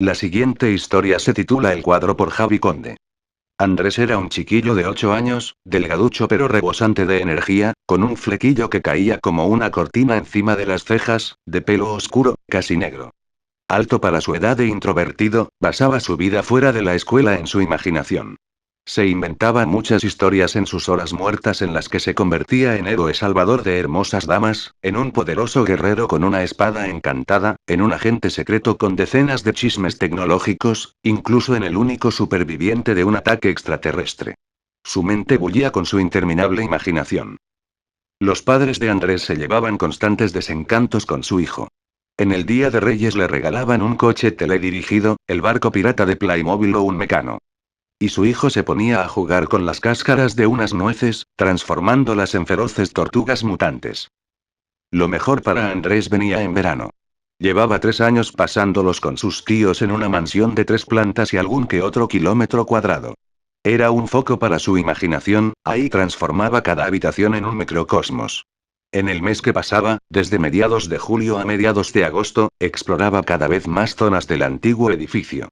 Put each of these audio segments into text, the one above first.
La siguiente historia se titula El cuadro por Javi Conde. Andrés era un chiquillo de 8 años, delgaducho pero rebosante de energía, con un flequillo que caía como una cortina encima de las cejas, de pelo oscuro, casi negro. Alto para su edad e introvertido, basaba su vida fuera de la escuela en su imaginación. Se inventaba muchas historias en sus horas muertas en las que se convertía en héroe salvador de hermosas damas, en un poderoso guerrero con una espada encantada, en un agente secreto con decenas de chismes tecnológicos, incluso en el único superviviente de un ataque extraterrestre. Su mente bullía con su interminable imaginación. Los padres de Andrés se llevaban constantes desencantos con su hijo. En el Día de Reyes le regalaban un coche teledirigido, el barco pirata de Playmobil o un mecano. Y su hijo se ponía a jugar con las cáscaras de unas nueces, transformándolas en feroces tortugas mutantes. Lo mejor para Andrés venía en verano. Llevaba 3 años pasándolos con sus tíos en una mansión de 3 plantas y algún que otro kilómetro cuadrado. Era un foco para su imaginación, ahí transformaba cada habitación en un microcosmos. En el mes que pasaba, desde mediados de julio a mediados de agosto, exploraba cada vez más zonas del antiguo edificio.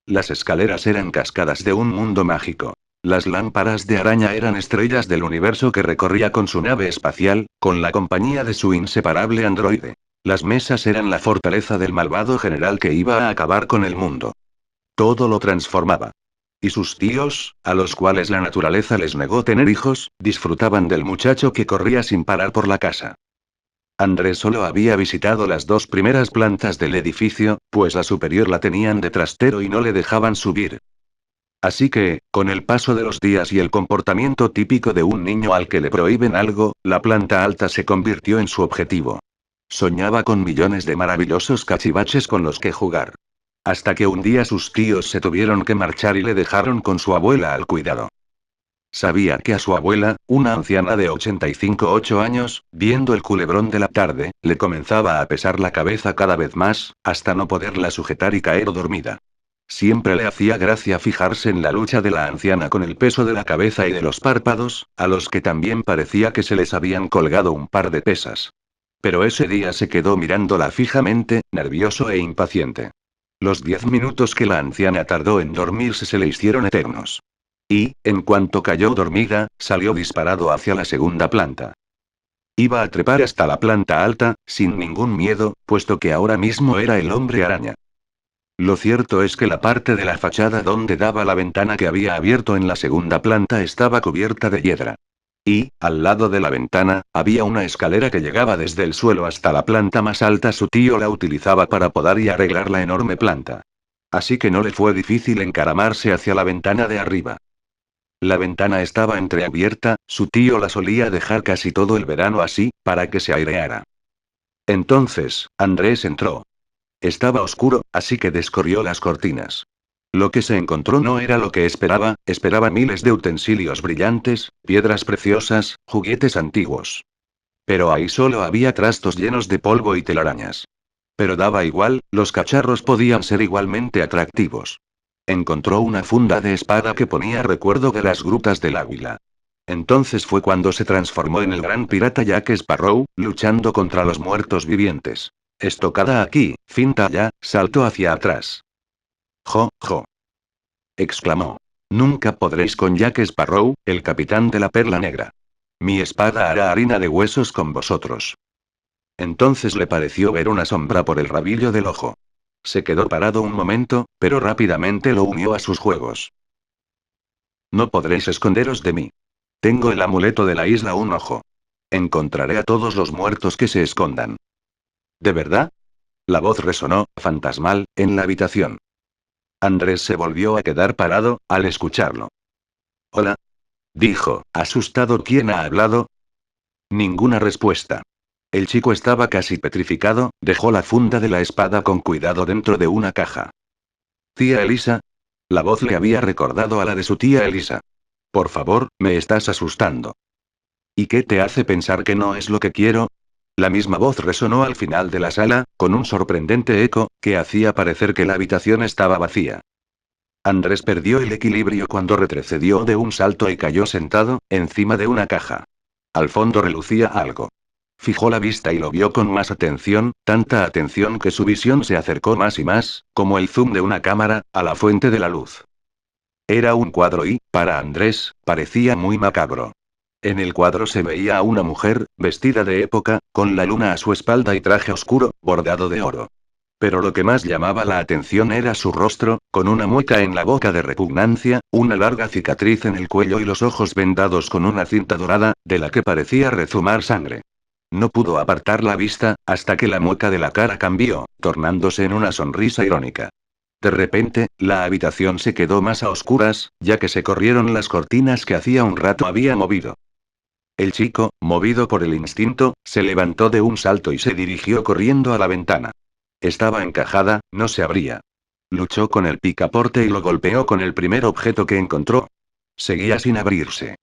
Las escaleras eran cascadas de un mundo mágico. Las lámparas de araña eran estrellas del universo que recorría con su nave espacial, con la compañía de su inseparable androide. Las mesas eran la fortaleza del malvado general que iba a acabar con el mundo. Todo lo transformaba. Y sus tíos, a los cuales la naturaleza les negó tener hijos, disfrutaban del muchacho que corría sin parar por la casa. Andrés solo había visitado las 2 primeras plantas del edificio, pues la superior la tenían de trastero y no le dejaban subir. Así que, con el paso de los días y el comportamiento típico de un niño al que le prohíben algo, la planta alta se convirtió en su objetivo. Soñaba con millones de maravillosos cachivaches con los que jugar. Hasta que un día sus tíos se tuvieron que marchar y le dejaron con su abuela al cuidado. Sabía que a su abuela, una anciana de 85 años, viendo el culebrón de la tarde, le comenzaba a pesar la cabeza cada vez más, hasta no poderla sujetar y caer dormida. Siempre le hacía gracia fijarse en la lucha de la anciana con el peso de la cabeza y de los párpados, a los que también parecía que se les habían colgado un par de pesas. Pero ese día se quedó mirándola fijamente, nervioso e impaciente. Los 10 minutos que la anciana tardó en dormirse se le hicieron eternos. Y, en cuanto cayó dormida, salió disparado hacia la segunda planta. Iba a trepar hasta la planta alta, sin ningún miedo, puesto que ahora mismo era el hombre araña. Lo cierto es que la parte de la fachada donde daba la ventana que había abierto en la segunda planta estaba cubierta de hiedra. Y, al lado de la ventana, había una escalera que llegaba desde el suelo hasta la planta más alta. Su tío la utilizaba para podar y arreglar la enorme planta. Así que no le fue difícil encaramarse hacia la ventana de arriba. La ventana estaba entreabierta, su tío la solía dejar casi todo el verano así, para que se aireara. Entonces, Andrés entró. Estaba oscuro, así que descorrió las cortinas. Lo que se encontró no era lo que esperaba miles de utensilios brillantes, piedras preciosas, juguetes antiguos. Pero ahí solo había trastos llenos de polvo y telarañas. Pero daba igual, los cacharros podían ser igualmente atractivos. Encontró una funda de espada que ponía recuerdo de las grutas del Águila. Entonces fue cuando se transformó en el gran pirata Jack Sparrow, luchando contra los muertos vivientes. Estocada aquí, finta allá, saltó hacia atrás. ¡Jo, jo! Exclamó. Nunca podréis con Jack Sparrow, el capitán de la Perla Negra. Mi espada hará harina de huesos con vosotros. Entonces le pareció ver una sombra por el rabillo del ojo. Se quedó parado un momento, pero rápidamente lo unió a sus juegos. No podréis esconderos de mí. Tengo el amuleto de la isla un ojo. Encontraré a todos los muertos que se escondan. ¿De verdad? La voz resonó, fantasmal, en la habitación. Andrés se volvió a quedar parado, al escucharlo. Hola. Dijo, asustado. ¿Quién ha hablado? Ninguna respuesta. El chico estaba casi petrificado, dejó la funda de la espada con cuidado dentro de una caja. Tía Elisa. La voz le había recordado a la de su tía Elisa. Por favor, me estás asustando. ¿Y qué te hace pensar que no es lo que quiero? La misma voz resonó al final de la sala, con un sorprendente eco, que hacía parecer que la habitación estaba vacía. Andrés perdió el equilibrio cuando retrocedió de un salto y cayó sentado, encima de una caja. Al fondo relucía algo. Fijó la vista y lo vio con más atención, tanta atención que su visión se acercó más y más, como el zoom de una cámara, a la fuente de la luz. Era un cuadro y, para Andrés, parecía muy macabro. En el cuadro se veía a una mujer, vestida de época, con la luna a su espalda y traje oscuro, bordado de oro. Pero lo que más llamaba la atención era su rostro, con una mueca en la boca de repugnancia, una larga cicatriz en el cuello y los ojos vendados con una cinta dorada, de la que parecía rezumar sangre. No pudo apartar la vista, hasta que la mueca de la cara cambió, tornándose en una sonrisa irónica. De repente, la habitación se quedó más a oscuras, ya que se corrieron las cortinas que hacía un rato había movido. El chico, movido por el instinto, se levantó de un salto y se dirigió corriendo a la ventana. Estaba encajada, no se abría. Luchó con el picaporte y lo golpeó con el primer objeto que encontró. Seguía sin abrirse.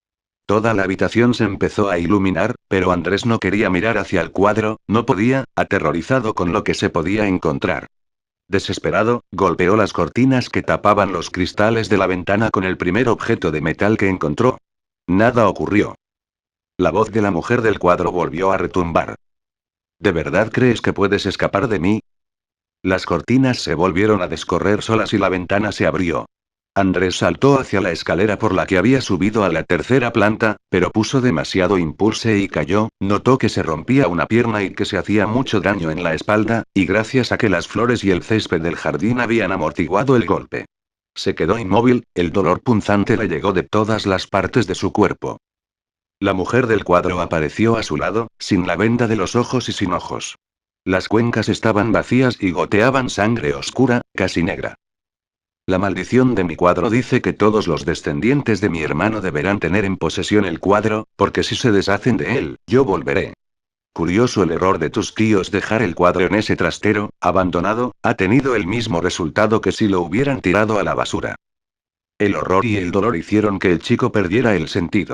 Toda la habitación se empezó a iluminar, pero Andrés no quería mirar hacia el cuadro, no podía, aterrorizado con lo que se podía encontrar. Desesperado, golpeó las cortinas que tapaban los cristales de la ventana con el primer objeto de metal que encontró. Nada ocurrió. La voz de la mujer del cuadro volvió a retumbar. ¿De verdad crees que puedes escapar de mí? Las cortinas se volvieron a descorrer solas y la ventana se abrió. Andrés saltó hacia la escalera por la que había subido a la tercera planta, pero puso demasiado impulso y cayó, notó que se rompía una pierna y que se hacía mucho daño en la espalda, y gracias a que las flores y el césped del jardín habían amortiguado el golpe. Se quedó inmóvil, el dolor punzante le llegó de todas las partes de su cuerpo. La mujer del cuadro apareció a su lado, sin la venda de los ojos y sin ojos. Las cuencas estaban vacías y goteaban sangre oscura, casi negra. La maldición de mi cuadro dice que todos los descendientes de mi hermano deberán tener en posesión el cuadro, porque si se deshacen de él, yo volveré. Curioso el error de tus tíos dejar el cuadro en ese trastero, abandonado, ha tenido el mismo resultado que si lo hubieran tirado a la basura. El horror y el dolor hicieron que el chico perdiera el sentido.